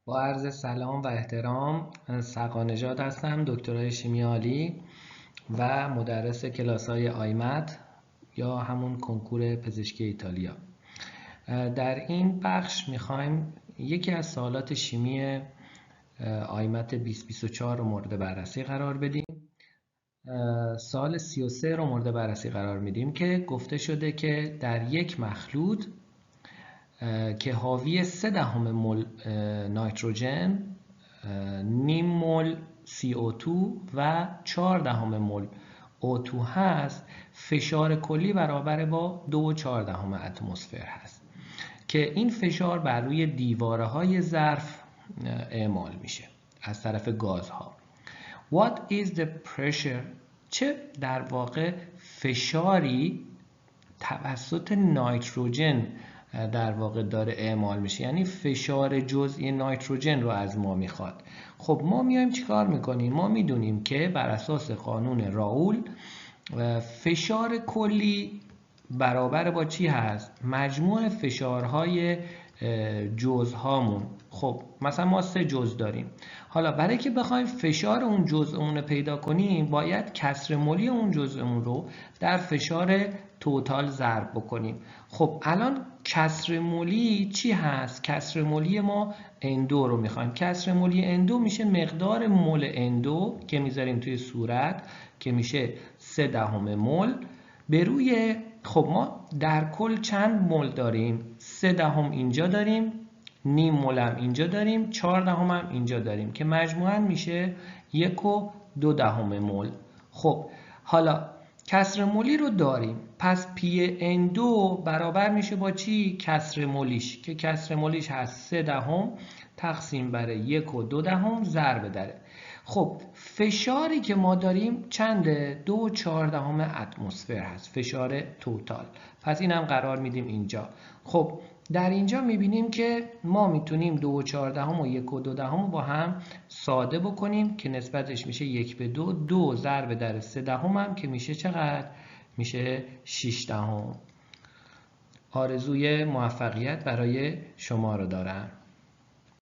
با عرض سلام و احترام، سقا هستم، دکترای شیمی عالی و مدرس کلاس‌های آیمد یا همون کنکور پزشکی ایتالیا. در این بخش میخوایم یکی از سوالات شیمی آیمد 2024 رو مورد بررسی قرار بدیم. سوال 33 رو مورد بررسی قرار میدیم که گفته شده که در یک مخلوط که حاوی 0.3 مول نیتروژن، نیم مول CO2 و 0.4 مول O2 هست، فشار کلی برابر با 2.4 اتمسفر هست که این فشار بر روی دیواره های ظرف اعمال میشه از طرف گازها. What is the pressure؟ چه در واقع فشاری توسط نیتروژن در واقع داره اعمال میشه، یعنی فشار جزئی نیتروژن رو از ما میخواد. خب ما میایم چیکار میکنیم؟ ما میدونیم که بر اساس قانون راول فشار کلی برابر با چی هست؟ مجموع فشارهای جزءهامون. خب مثلا ما 3 جزء داریم. حالا برای که بخوایم فشار اون جزءمون رو پیدا کنیم باید کسر مولی اون جزءمون رو در فشار توتال ضرب بکنیم. خب الان کسر مولی چی هست؟ کسر مولی ما N2 رو میخوایم. کسر مولی N2 میشه مقدار مول N2 که میذاریم توی صورت که میشه 0.3 مول به روی، خب ما در کل چند مول داریم؟ 0.3 اینجا داریم، نیم مول هم اینجا داریم، 0.4 هم اینجا داریم که مجموعاً میشه 1.2 مول. خب حالا کسر مولی رو داریم، پس پی N2 برابر میشه با چی؟ کسر مولیش که کسر مولیش هست 0.3 تقسیم بر 1.2 ضرب داره. خب فشاری که ما داریم چنده؟ 2.4 اتمسفر هست، فشار توتال. پس این هم قرار میدیم اینجا. خب در اینجا میبینیم که ما میتونیم 2.4 و 1.2 با هم ساده بکنیم که نسبتش میشه 1:2. 2 ضرب در 0.3 هم که میشه چقدر؟ میشه 6. آرزوی موفقیت برای شما رو دارم.